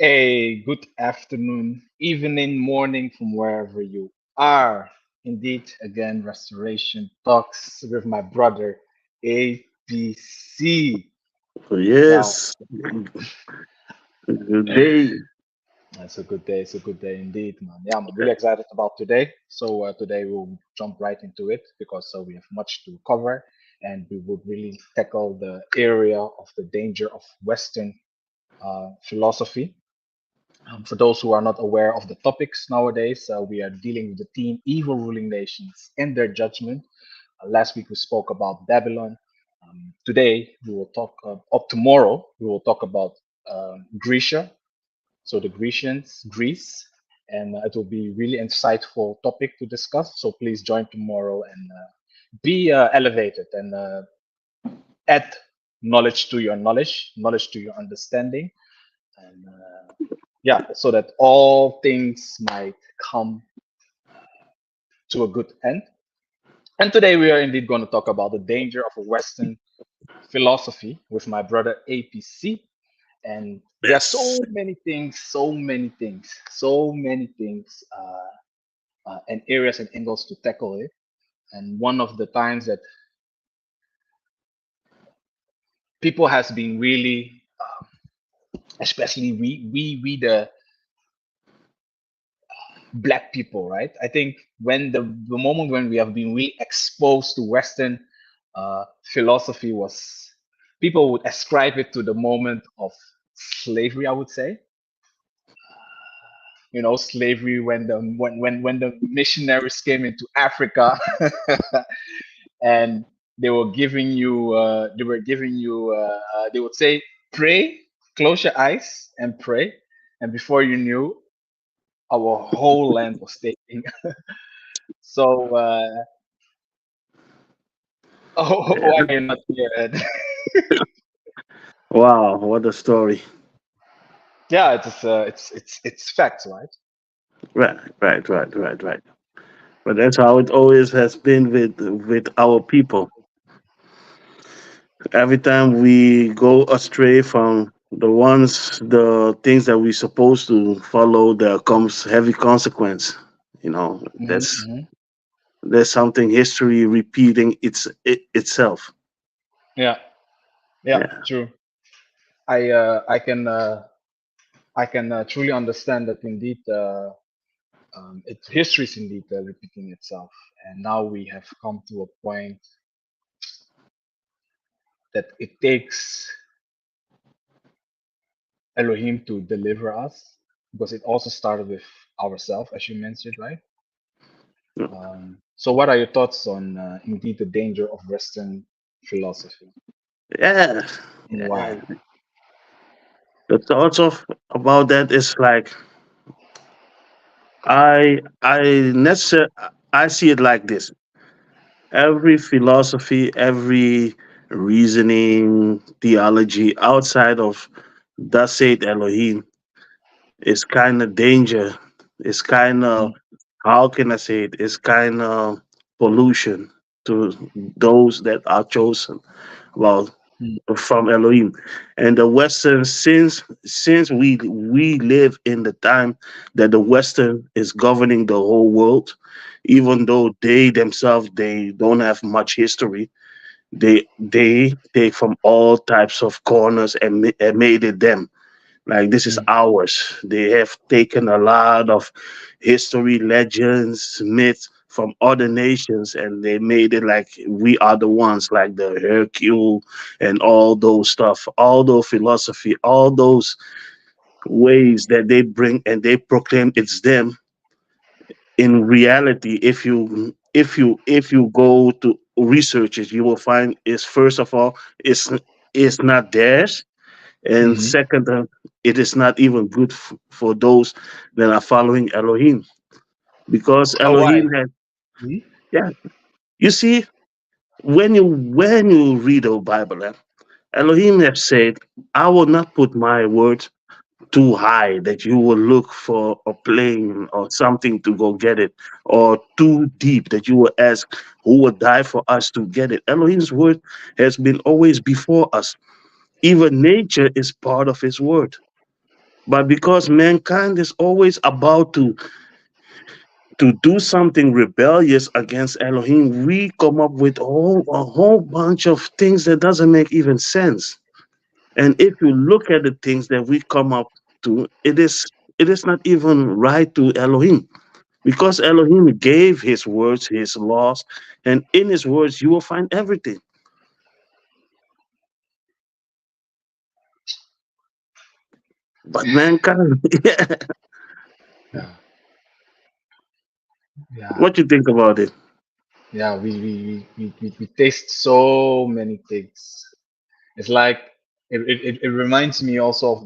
A good afternoon, evening, morning from wherever you are. Indeed, again, Restoration Talks with my brother ABC. Now, Yes, good day. it's a good day. It's a good day indeed, man. Yeah, I'm really excited about today. So today we'll jump right into it because we have much to cover, and we would really tackle the area of the danger of Western philosophy. For those who are not aware of the topics nowadays, we are dealing with the theme evil ruling nations and their judgment. Last week we spoke about Babylon. Today we will talk, up tomorrow, we will talk about Grecia, so the Grecians, Greece, and it will be really insightful topic to discuss. So please join tomorrow and be elevated and add knowledge to your knowledge, knowledge to your understanding, and yeah, so that all things might come to a good end. And today we are indeed going to talk about the danger of a Western philosophy with my brother APC. And there are Yes. so many things, so many things, so many things, and areas and angles to tackle it. And one of the times that people has been really, especially we the black people, right? I think when the moment when we have been really exposed to Western philosophy was people would ascribe it to the moment of slavery, I would say. You know, slavery when when the missionaries came into Africa and they were giving you they would say pray, close your eyes and pray, and before you knew, our whole land was taken. So oh, why are you not here, Ed? Wow, what a story. Yeah, it's facts, right? Right. But that's how it always has been with our people. Every time we go astray from the things that we're supposed to follow, there comes heavy consequence. You know, Hmm. there's something history repeating itself. Yeah, yeah, Yeah. true. I can truly understand that indeed history is indeed repeating itself, and now we have come to a point that it takes Elohim to deliver us, because it also started with ourselves, as you mentioned, right? So, what are your thoughts on indeed the danger of Western philosophy Yeah. and Yeah. why? The thoughts of about that is like I see it like this. Every philosophy, every reasoning, theology outside of thus said Elohim is kind of danger. It's kind of, how can I say it? It's kind of pollution to those that are chosen. Well, Mm, from Elohim. And the Western, since we live in the time that the Western is governing the whole world, even though they themselves they don't have much history, they take from all types of corners and, and made it them. Like this is mm, ours. They have taken a lot of history, legends, myths from other nations, and they made it like we are the ones, like the Hercule and all those stuff, all those philosophy, all those ways that they bring and they proclaim it's them. In reality, if you go to research it, you will find is first of all it's not theirs, and mhm. second, it is not even good for those that are following Elohim, because Oh, why? Elohim has, Mhm. yeah. You see, when you read the Bible, Elohim has said, "I will not put my words too high that you will look for a plane or something to go get it, or too deep that you will ask who will die for us to get it." Elohim's word has been always before us. Even nature is part of His word. But because mankind is always about to do something rebellious against Elohim, we come up with a whole bunch of things that doesn't make even sense. And if you look at the things that we come up to, it is not even right to Elohim. Because Elohim gave his words, his laws, and in his words you will find everything. But mankind, Yeah, yeah, what you think about it? yeah. We taste so many things. It's like it reminds me also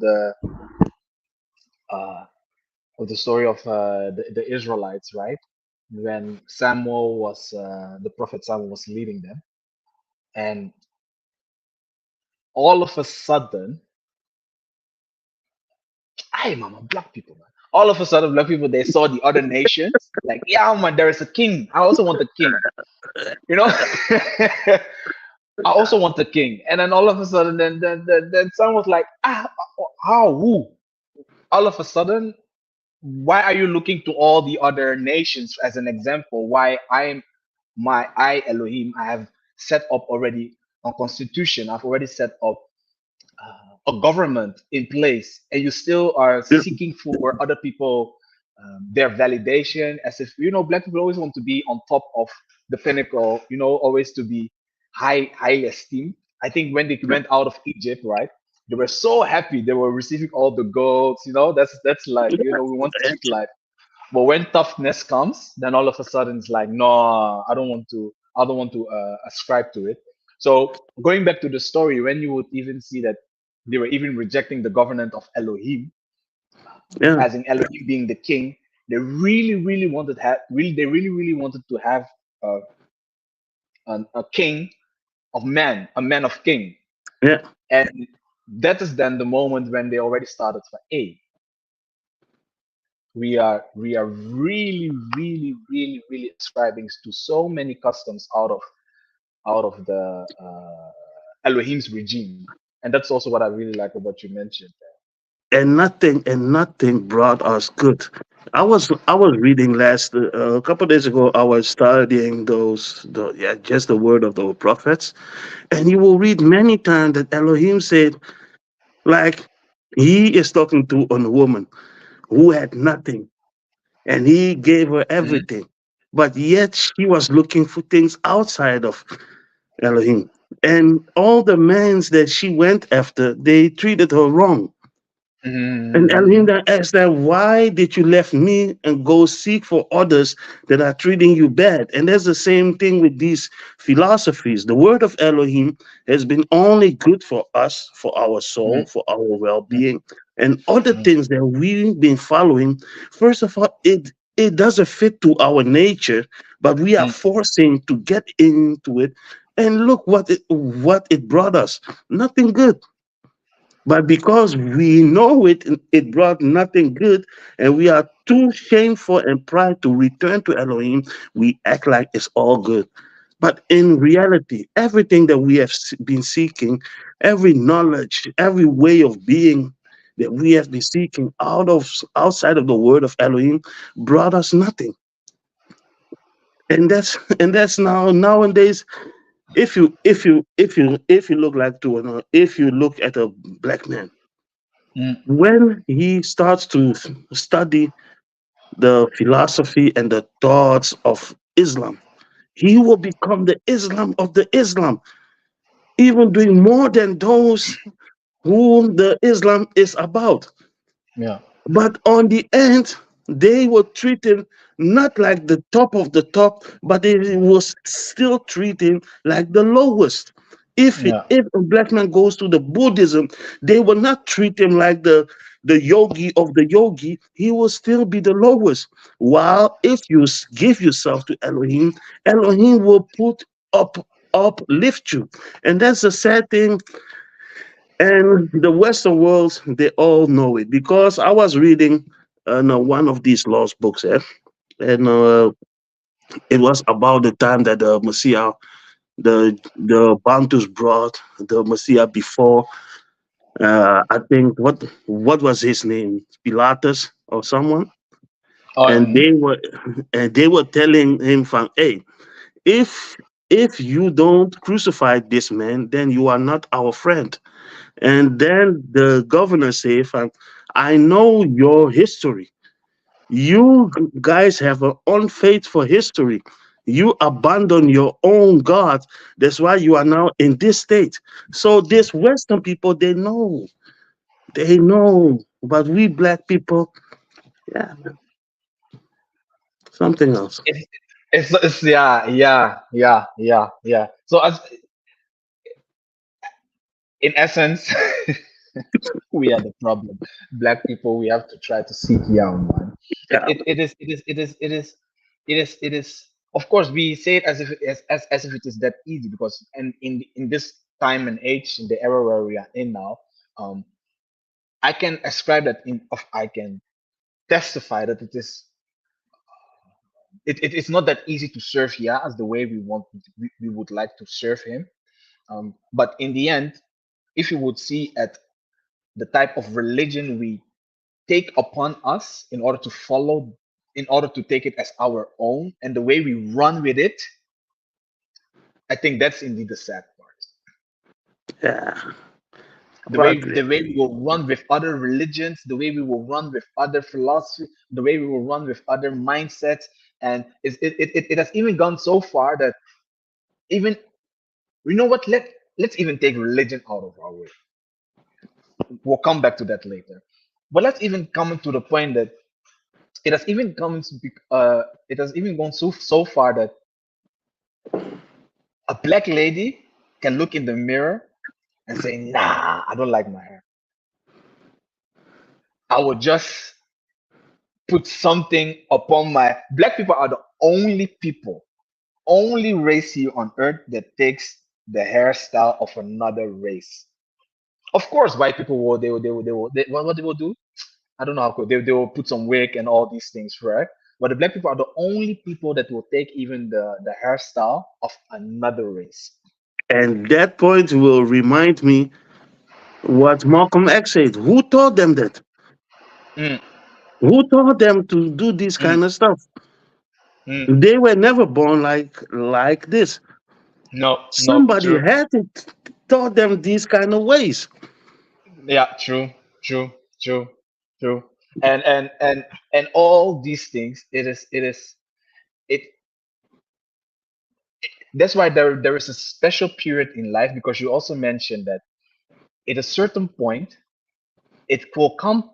uh, of the story of the Israelites, right? When Samuel was the prophet Samuel was leading them, and all of a sudden, I mama, black people, man. All of a sudden, black people they saw the other nations, like, yeah, man, there is a king. I also want a king, you know. I also want a king, and then all of a sudden, then someone was like, how, who? All of a sudden, why are you looking to all the other nations as an example? Why I Elohim, I have set up already a constitution. I've already set up a government in place, and you still are Yeah, seeking for other people their validation, as if black people always want to be on top of the pinnacle, always to be highly esteemed. I think when they went out of Egypt, right, they were so happy, they were receiving all the golds. That's like, we want sweet life. But when toughness comes, then all of a sudden it's like, no, I don't want to ascribe to it. So going back to the story, when you would even see that they were even rejecting the government of Elohim, yeah, as in Elohim being the king, they really, really really wanted to have a, a king of man, a man of king, yeah. and that is then the moment when they already started for we are really, really, really, really ascribing to so many customs out of the Elohim's regime, and that's also what I really like about you mentioned. And nothing brought us good. I was reading a couple of days ago. I was studying just the word of the prophets, and you will read many times that Elohim said, like, he is talking to a woman who had nothing, and he gave her Mhm. everything, but yet she was looking for things outside of Elohim, and all the men that she went after, they treated her wrong. And Elohim Mhm. then asked them, why did you left me and go seek for others that are treating you bad? And that's the same thing with these philosophies. The word of Elohim has been only good for us, for our soul, Mhm. for our well Mhm. being. And other Mhm. things that we've been following, first of all, it doesn't fit to our nature, but we are Mhm. forcing to get into it. And look what it brought us. Nothing good. But because we know it brought nothing good, and we are too shameful and pride to return to Elohim, we act like it's all good. But in reality, everything that we have been seeking, every knowledge, every way of being that we have been seeking outside of the word of Elohim brought us nothing. And that's nowadays. If you look like if you look at a black man, Mhm. when he starts to study the philosophy and the thoughts of Islam, he will become the Islam of the Islam, even doing more than those whom the Islam is about. Yeah. But on the end, they were treated not like the top of the top, but they was still treated like the lowest. Yeah. If a black man goes to the Buddhism, they will not treat him like the yogi of the yogi. He will still be the lowest. While if you give yourself to Elohim, Elohim will put uplift you. And that's the sad thing, and the Western world, they all know it because I was reading one of these lost books, and it was about the time that the Messiah, the Bantus brought the Messiah before I think what was his name, Pilatus or someone, and Um, they were telling him from, hey, if you don't crucify this man, then you are not our friend. And then the governor said, I know your history. You guys have an unfaithful history. You abandon your own God. That's why you are now in this state. So these Western people, they know, but we black people, yeah, something else. it, it's yeah, yeah, yeah, yeah, yeah. So as in essence, we are the problem. Black people, we have to try to seek Yah, man. Yeah, It is. Of course, we say it as if as if it is that easy because, and in this time and age, in the era where we are in now, um, I can ascribe that I can testify that it is not that easy to serve Yah as the way we would like to serve Him. But in the end, if you would see at the type of religion we take upon us in order to follow, in order to take it as our own, and the way we run with it, I think that's indeed the sad part. yeah. The way But we will run with other religions, the way we will run with other philosophy, the way we will run with other mindsets, and it has even gone so far that even, you know what, let's even take religion out of our way. We'll come back to that later. But let's even come to the point that it has even come to it has even gone so far that a black lady can look in the mirror and say, "Nah, I don't like my hair. I will just put something upon my." Black people are the only race here on earth that takes the hairstyle of another race. Of course, white people will what they will do. I don't know how they will put some wig and all these things, right? But the black people are the only people that will take even the hairstyle of another race. and that point will remind me what Malcolm X said. Who taught them that? Mm, Who taught them to do this mm, kind of stuff? mm. They were never born like this. No, no, Somebody true. had to taught them these kind of ways. Yeah, true, true, true, true. And all these things, it. That's why there is a special period in life because you also mentioned that at a certain point it will come.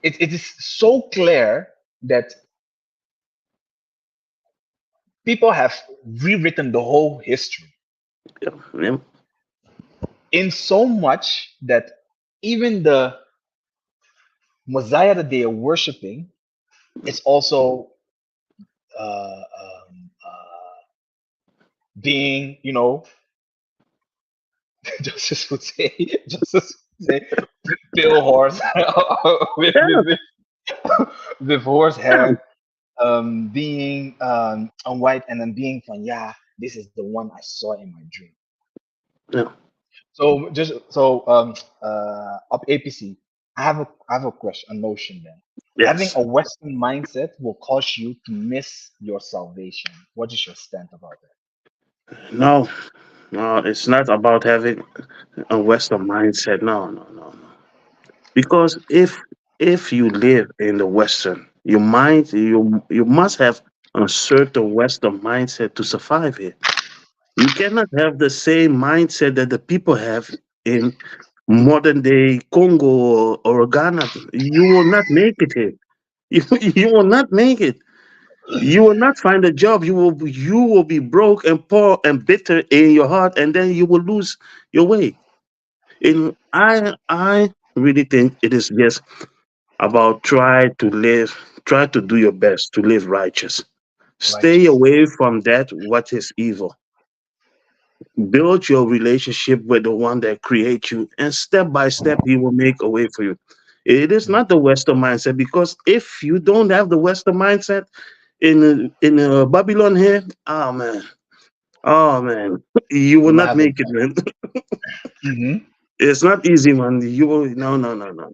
It is so clear that people have rewritten the whole history Yeah, in so much that even the Messiah that they are worshiping is also being, justice would say, justice would say, pale horse with, yeah, with horse hair, being on white, and then being from, yeah, this is the one I saw in my dream. yeah. So just so up APC, I have a question, a notion then. Having Yes. a Western mindset will cause you to miss your salvation. What is your stand about that? No, no, it's not about having a Western mindset. No, no, no, no. Because if you live in the Western, you must have a certain Western mindset to survive here. You cannot have the same mindset that the people have in modern day Congo or Ghana. You will not make it here. You will not make it. You will not find a job. You will be broke and poor and bitter in your heart, and then you will lose your way. And I really think it is just about try to do your best to live righteous. Stay Righteous. away from that what is evil. Build your relationship with the one that creates you, and step by step, he will make a way for you. It is Mm. not the Western mindset, because if you don't have the Western mindset in Babylon here, oh man, Oh man, you will You might not have a make it, job. man. Hmm. It's not easy, man. You will no, no, no, no,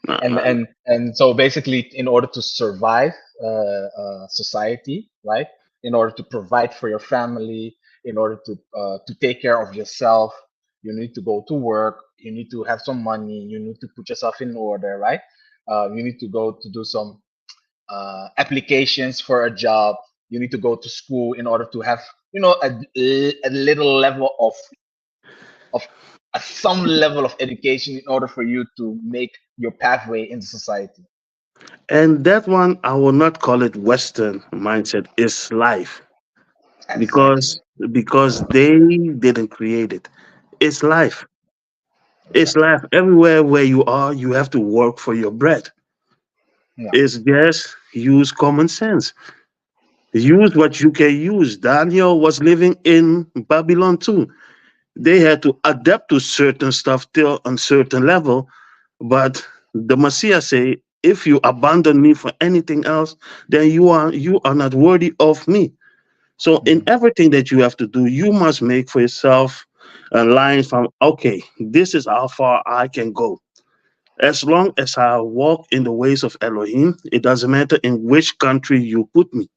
no, and no, no. and and so basically, in order to survive society, right? In order to provide for your family, in order to take care of yourself, you need to go to work. You need to have some money. You need to put yourself in order, right? You need to go to do some applications for a job. You need to go to school in order to have, a little level of some level of education in order for you to make your pathway in society. And that one, I will not call it Western mindset. It's life Exactly. because they didn't create it. It's life. It's Exactly. life. Everywhere where you are, you have to work for your bread. Yeah. It's just use common sense. Use what you can use. Daniel was living in Babylon too. They had to adapt to certain stuff till a certain level. But the Messiah say, if you abandon me for anything else, then you are not worthy of me. So in Hmm. everything that you have to do, you must make for yourself a line from okay, this is how far I can go. As long as I walk in the ways of Elohim, it doesn't matter in which country you put me.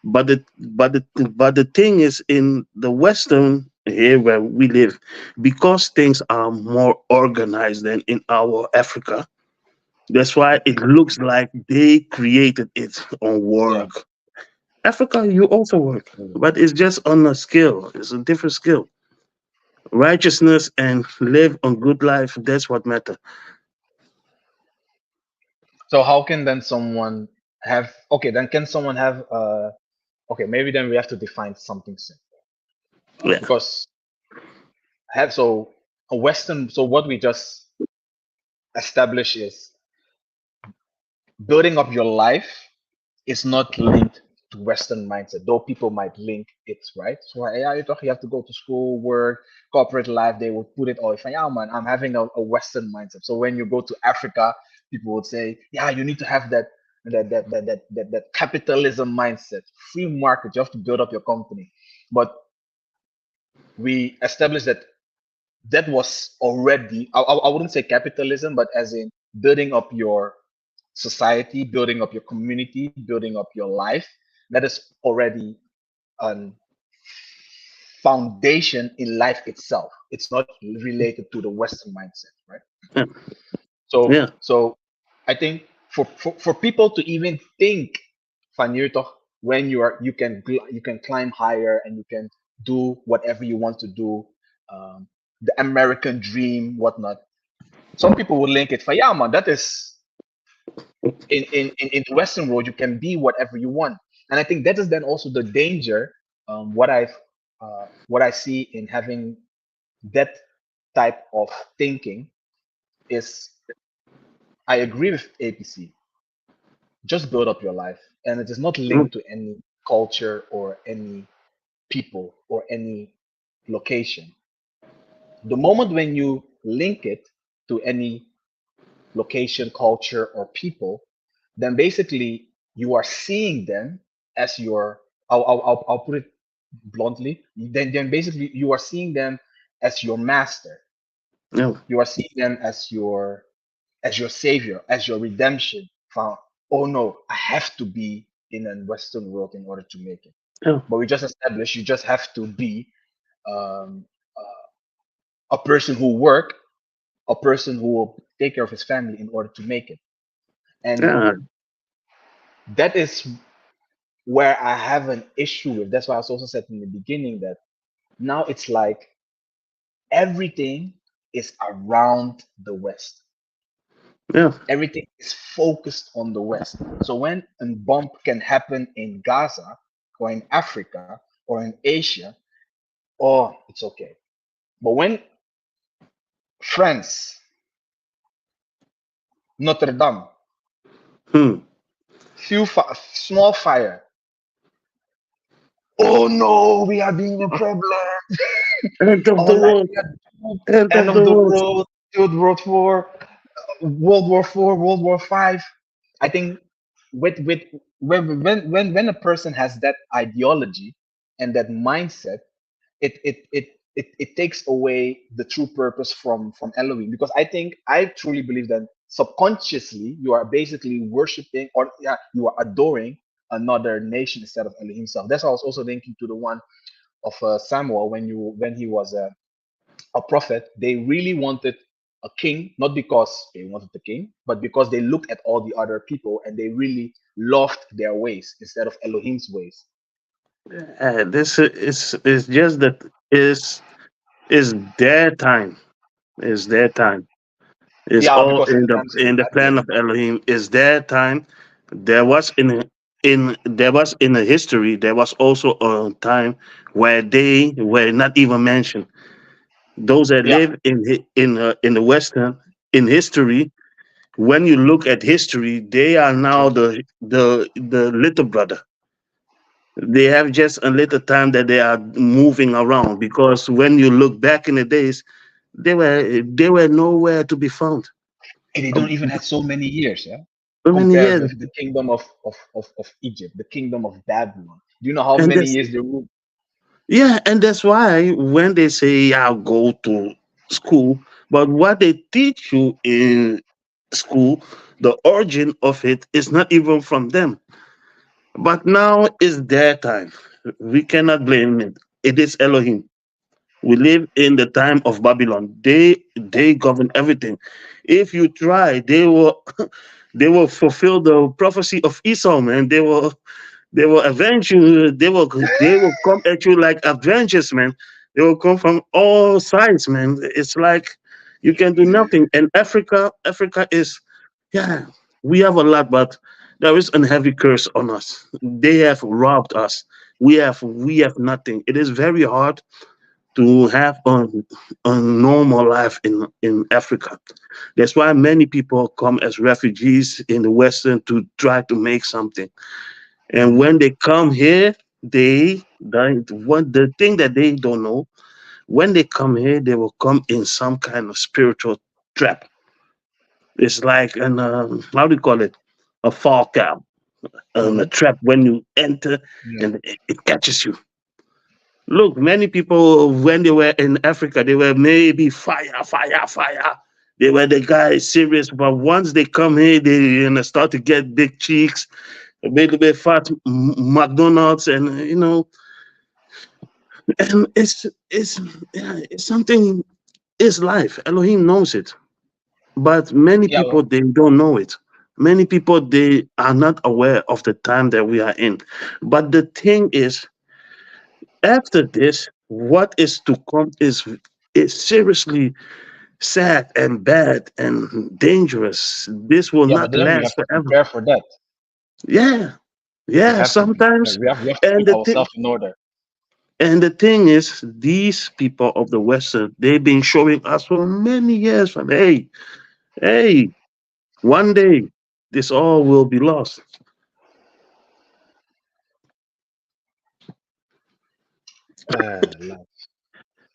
But the thing is, in the Western here where we live, because things are more organized than in our Africa, that's why it looks like they created it on Yeah. work. Africa, you also work, but it's just on a skill. It's a different skill. Righteousness and live on good life. That's what matter. So how can then someone have? Okay, then can someone have? Okay, maybe then we have to define something simple, Yeah. because have so a Western. So what we just established is building up your life is not linked to Western mindset, though people might link it, right? So yeah, you have to go to school, work, corporate life. They would put it all. If yeah, man, I'm having a Western mindset. So when you go to Africa, people would say, yeah, you need to have that capitalism mindset, free market. You have to build up your company. But we established that that was already. I wouldn't say capitalism, but as in building up your society, building up your community, building up your life. That is already a foundation in life itself. It's not related to the Western mindset, right? Yeah. So, Yeah. so I think for people to even think van hier toch, when you can climb higher and you can do whatever you want to do, the American dream, whatnot. Some people would link it for yeah, man. That is in the Western world, you can be whatever you want, and I think that is then also the danger. What I see in having that type of thinking is I agree with APC. Just build up your life, and it is not Mm. linked to any culture or any people or any location. The moment when you link it to any location, culture, or people, then basically you are seeing them as your. I'll put it bluntly. Then basically you are seeing them as your master. No. You are seeing them as your savior, as your redemption. From oh no, I have to be in a Western world in order to make it. No. But we just established you just have to be um, a person who work, a person who will take care of his family in order to make it. And Yeah. that is where I have an issue with. That's why I also said in the beginning that now it's like everything is around the West. Yeah. Everything is focused on the West. So when a bomb can happen in Gaza or in Africa or in Asia, oh, it's okay. But when France, Notre Dame, Hmm. small fire, oh no, we are being a problem. End of Our the life, world. we are doomed. End End of of the the world. world, World War IV, World War IV, World War V. I think with when a person has that ideology and that mindset, it takes away the true purpose from Elohim. Because I truly believe that subconsciously you are basically worshiping, or yeah, you are adoring another nation instead of Elohim himself. That's why I was also linking to the one of Samuel, when he was a prophet. They really wanted a king, not because they wanted the king, but because they looked at all the other people and they really loved their ways instead of Elohim's ways. This is just that is their time. Is their time. It's Yeah, all because in the times of in the plan of Elohim. Elohim. Is their time. There was in a history. There was also a time where they were not even mentioned. Those that Yeah, live in the Western in history. When you look at history, they are now true. the little brother. They have just a little time that they are moving around, because when you look back in the days, they were nowhere to be found. And they Uh, don't even have so many years, yeah, so many compared years, with the kingdom of Egypt, the kingdom of Babylon. Do you know how and many that's years they ruled? yeah, and that's why when they say I'll go to school, but what they teach you in school, the origin of it is not even from them. But now is their time. We cannot blame it. It is Elohim. We live in the time of Babylon. They govern everything. If you try, they will they will fulfill the prophecy of Esau, man. They will avenge you. They will come at you like avengers, man. They will come from all sides, man. It's like you can do nothing. And Africa is, yeah, we have a lot, but there is a heavy curse on us. They have robbed us. We have nothing. It is very hard to have a normal life in Africa. That's why many people come as refugees in the Western to try to make something. And Mhm. when they come here, the thing that they don't know, when they come here, they will come in some kind of spiritual trap. It's like an how do you call it? A fall cap, a Mhm. trap when you enter Yeah. and it catches you. Look, many people when they were in Africa, they were maybe fire, fire, fire. They were the guys serious, but once they come here, they start to get big cheeks, a little bit fat McDonald's, and and it's yeah, it's something. It's life. Elohim knows it, but many Yeah. people they don't know it. Many people they are not aware of the time that we are in. But the thing is, after this, what is to come is seriously sad and bad and dangerous. This will Yeah, but not then we last have to forever. prepare for that. Yeah, We yeah. have to prepare. Sometimes, We have to and put the thing, ourselves in order. and the thing is, these people of the Western, they've been showing us for many years. And hey, one day this all will be lost. Life.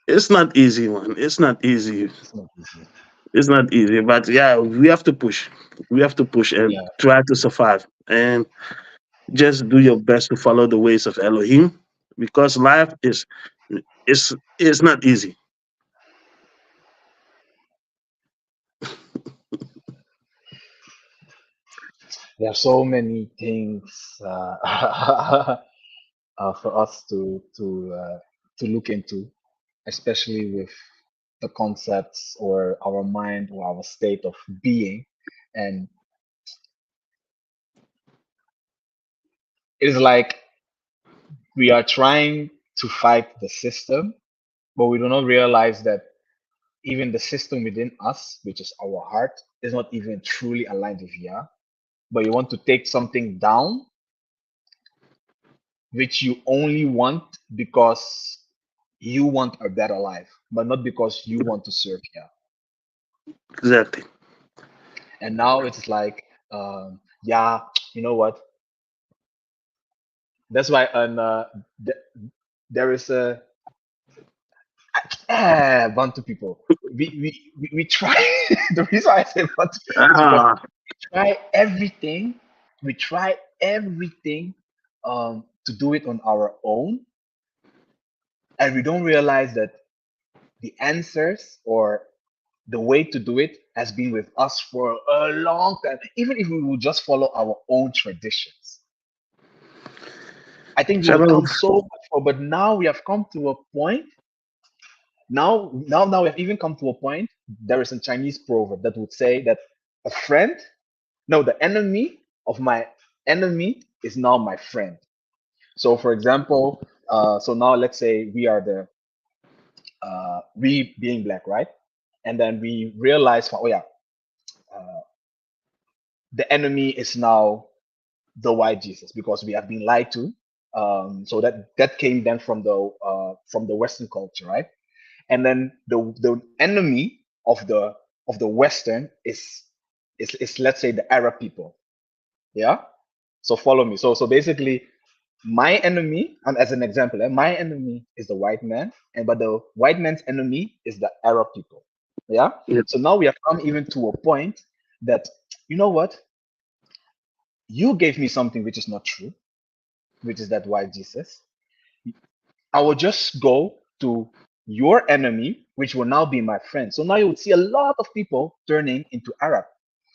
It's not easy, man. It's not easy. It's not easy. It's not easy. But yeah, we have to push. We have to push and Yeah. try to survive. And just do your best to follow the ways of Elohim, because life is not easy. There are so many things for us to look into, especially with the concepts or our mind or our state of being. And it's like we are trying to fight the system, but we do not realize that even the system within us, which is our heart, is not even truly aligned with Yah. But you want to take something down which you only want because you want a better life, but not because you want to serve Yah. Exactly. And now it's like, yeah, you know what? That's why th- there is a Bantu people. We try. The reason I say Bantu is because Ah, we try everything. We try everything to do it on our own, and we don't realize that the answers or the way to do it has been with us for a long time. Even if we will just follow our own traditions, I think we would Shalom. come so much far. But now we have come to a point. Now we have even come to a point. There is a Chinese proverb that would say that a friend, no, the enemy of my enemy is now my friend. So, for example, so now let's say we are we being black, right? And then we realize, oh yeah, uh, the enemy is now the white Jesus because we have been lied to. So that came then from the Western culture, right? And then the enemy of the Western is let's say the Arab people. Yeah. So follow me. So basically, my enemy, as an example, my enemy is the white man, and but the white man's enemy is the Arab people. Yeah. Yeah, So now we have come even to a point that, you know what, you gave me something which is not true, which is that white Jesus. I will just go to your enemy, which will now be my friend. So now you would see a lot of people turning into Arab,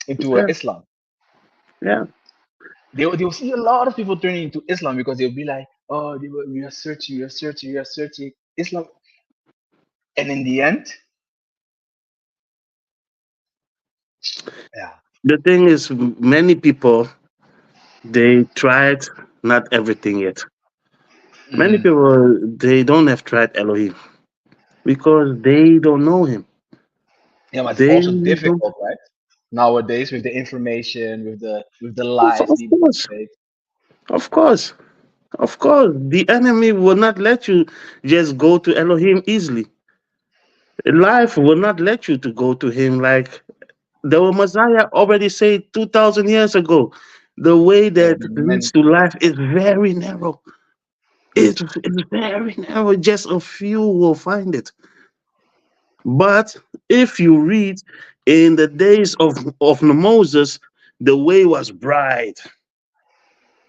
into yeah, Islam. yeah. They'll see a lot of people turning into Islam because they'll be like, oh, we are searching, we are searching, we are searching Islam. And in the end, yeah. The thing is, many people they tried not everything yet. Many Mm. people they don't have tried Elohim because they don't know him. Yeah, but it's They also don't. difficult, right? Nowadays with the information, with the Of, lies, of the course, fake. of course, of course. The enemy will not let you just go to Elohim easily. Life will not let you to go to him like the Messiah already said 2,000 years ago. The way There will that be many. leads to life is very narrow. It's very narrow. Just a few will find it. But if you read in the days of Moses, the way was bright.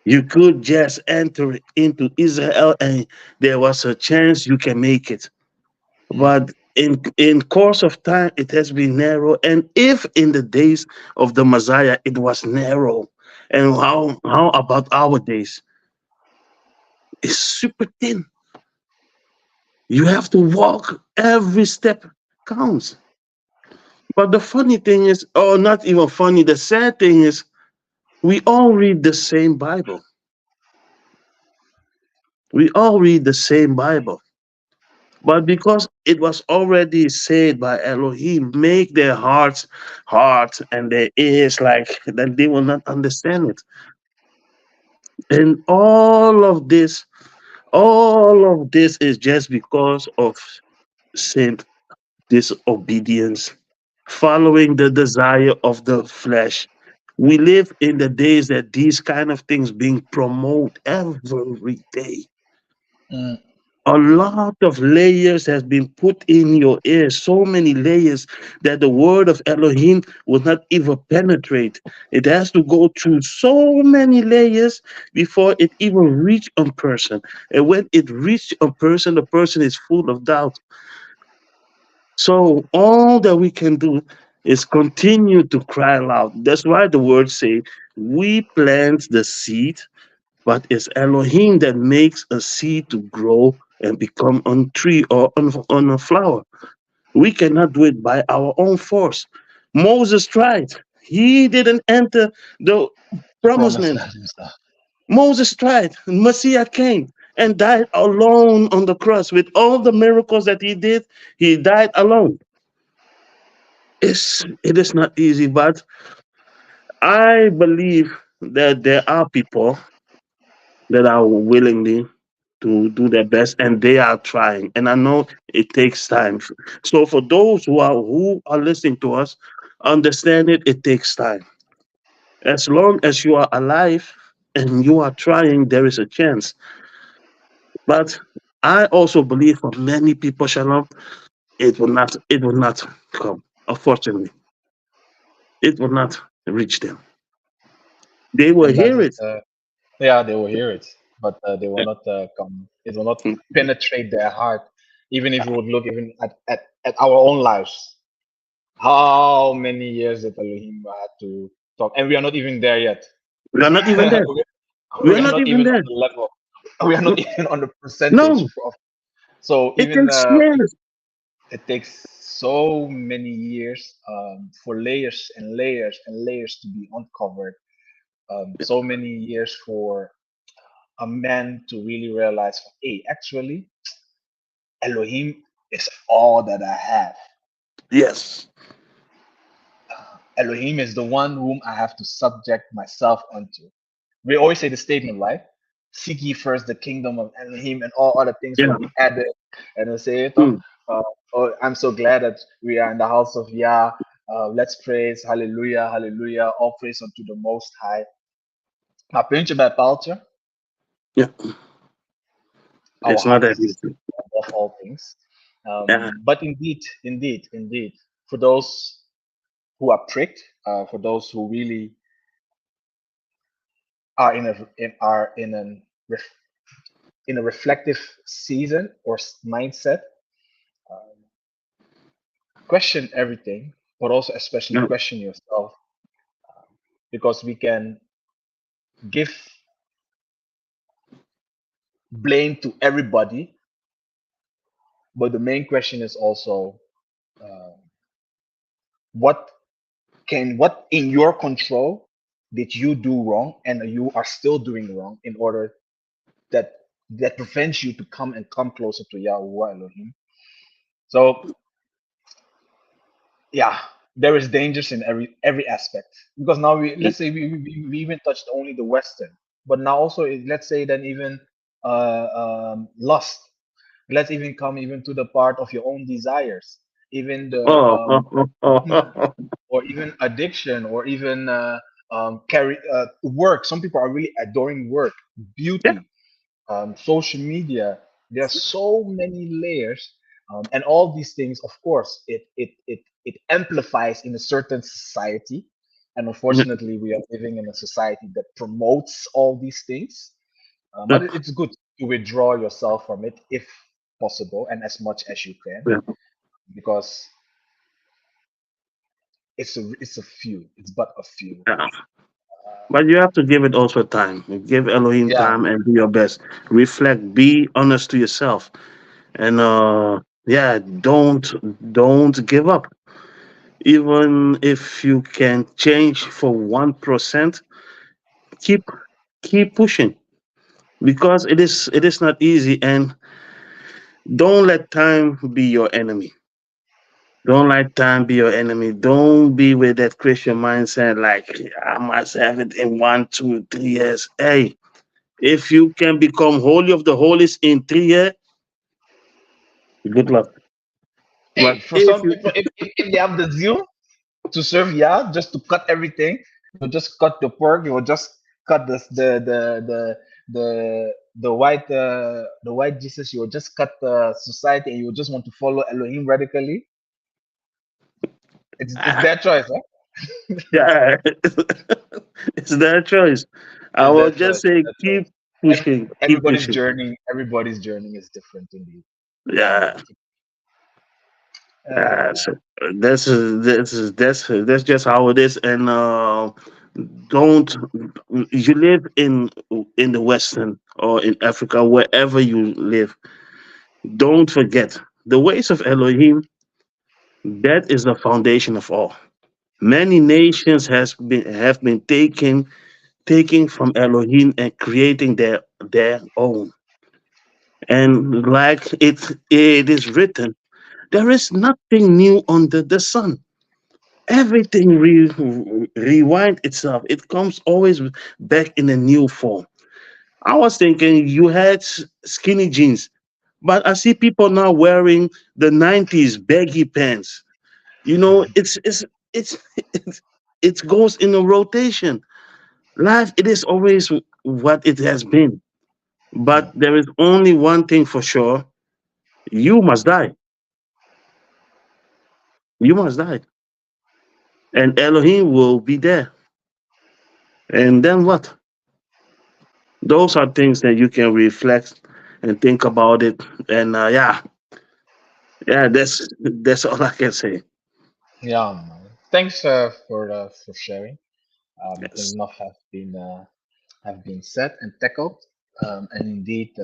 You could just enter into Israel and there was a chance you can make it. Mm. But in course of time it has been narrow. And if in the days of the Messiah it was narrow, and how about our days? It's super thin. You have to walk every step counts. But the funny thing is, or not even funny, the sad thing is, we all read the same Bible. We all read the same Bible. But because it was already said by Elohim, make their hearts hard and their ears like that they will not understand it. And all of this is just because of sin, disobedience, following the desire of the flesh. We live in the days that these kind of things being promoted every day. Mm. A lot of layers has been put in your ears, so many layers that the word of Elohim will not even penetrate. It has to go through so many layers before it even reach a person. And when it reach a person, the person is full of doubt. So all that we can do is continue to cry aloud. That's why the words say, we plant the seed, but it's Elohim that makes a seed to grow and become on tree or on a flower. We cannot do it by our own force. Moses tried. He didn't enter the promised Promised land. land and stuff. Moses tried. Messiah came and died alone on the cross. With all the miracles that he did, he died alone. It is not easy, but I believe that there are people that are willingly to do their best and they are trying, and I know it takes time. So for those who are listening to us, understand it takes time. As long as you are alive and you are trying, there is a chance. But I also believe for many people, Shalom, it will not come. Unfortunately, it will not reach them. They will And that hear is it. yeah, they will hear it. but they will Yeah. not come. It will not Mm. penetrate their heart, even if you would look even at our own lives. How many years did Elohim had to talk? And we are not even there yet. We are not even there. we We we are are not not even even on there. the level. We are not even on the percentage No, of. So it even takes years. it takes so many years for layers and layers and layers to be uncovered. So many years for a man to really realize, hey, actually, Elohim is all that I have. Yes. Elohim is the one whom I have to subject myself unto. We always say the statement, right? Seek ye first the kingdom of Elohim, and all other things will Yeah. be added. And we say, Mm. oh, I'm so glad that we are in the house of Yah. Let's praise, hallelujah, hallelujah, all praise unto the Most High. Maar puntje bij paaltje, Yeah. our It's not heart that is easy. above all things. Yeah. But indeed, for those who are pricked, for those who really are in a reflective season or mindset, um, question everything, but also especially Yeah. question yourself, because we can give blame to everybody, but the main question is also uh, what what in your control did you do wrong and you are still doing wrong in order that prevents you to come closer to Yahweh Elohim. So yeah, there is dangers in every aspect, because now we, Mm. let's say we even touched only the Western, but now also let's say then even lust. Let's even come even to the part of your own desires, even the Oh, or even addiction, or even carry work. Some people are really adoring work, yeah. beauty, social media. There are so many layers, and all these things, of course, it amplifies in a certain society, and Yeah. unfortunately, we are living in a society that promotes all these things. Yeah. But it's good to withdraw yourself from it if possible and as much as you can, Yeah. because it's a few. It's but a few. Yeah. But you have to give it also time. Give Elohim Yeah. time and do your best. Reflect. Be honest to yourself. And yeah, don't give up. Even if you can change for 1%, keep keep pushing, because it is not easy. And don't let time be your enemy. Don't let time be your enemy. Don't be with that Christian mindset like I must have it in 1, 2, 3 years. Hey, if you can become holy of the holies in 3 years, good luck. Hey, But for if some you people, if they have the zeal to serve Yah, just to cut everything, you just cut the pork, you will just cut the white Jesus, you will just cut the society, and you will just want to follow Elohim radically. It's their choice, huh? yeah, it's their choice. I It's their will just choice. It's say their choice. keep And pushing, keep pushing. everybody's journey is different indeed. Yeah. Indeed. So that's just how it is. And don't you live in the Western or in Africa, wherever you live, don't forget the ways of Elohim. That is the foundation of all. Many nations have been taking from Elohim and creating their own. And like it is written, there is nothing new under the sun. Everything rewind itself. It comes always back in a new form. I was thinking you had skinny jeans, but I see people now wearing the 90s baggy pants. It's it goes in a rotation. Life, it is always what it has been. But Hmm. there is only one thing for sure: you must die. You must die, and Elohim will be there. And then what? Those are things that you can reflect and think about it. And yeah, yeah, that's all I can say. Yeah, man. Thanks for sharing. I think Yes. enough have been said and tackled. And indeed,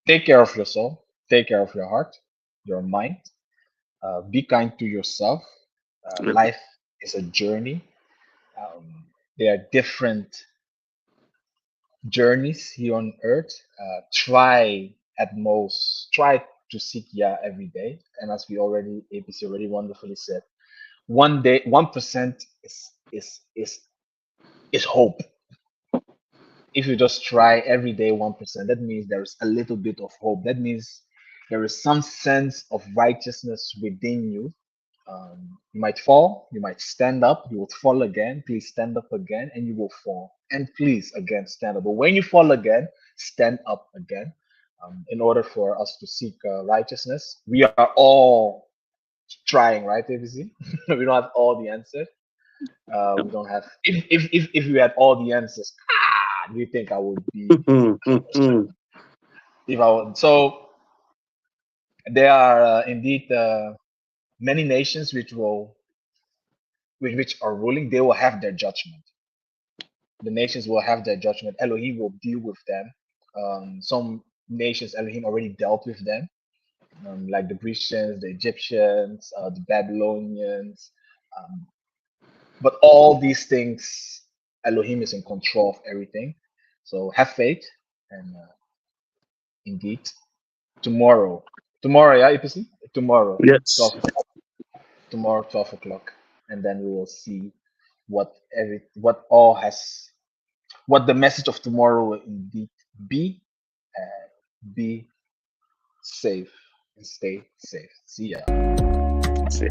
take care of your soul, take care of your heart, your mind. Be kind to yourself. Life is a journey. Um, there are different journeys here on earth. Try to seek Yah every day. And as we already, ABC already wonderfully said, one day, 1% is hope. If you just try every day 1%, that means there's a little bit of hope. That means there is some sense of righteousness within you. You might fall, you might stand up, you will fall again. Please stand up again, and you will fall. And please again stand up. But when you fall again, stand up again. In order for us to seek righteousness, we are all trying, right, ABC? We don't have all the answers. We don't have. If we had all the answers, do you think I would be a Muslim? If I would, so there are indeed many nations which are ruling. They will have their judgment. The nations will have their judgment. Elohim will deal with them. Some nations, Elohim already dealt with them, like the Grecians, the Egyptians, the Babylonians. Um, but all these things, Elohim is in control of everything. So have faith, and indeed, tomorrow, tomorrow, yeah, EPC, tomorrow, Yes. 12 o'clock, tomorrow, 12 o'clock, and then we will see what all has what the message of tomorrow will indeed be. Be safe and stay safe. See ya. Yes.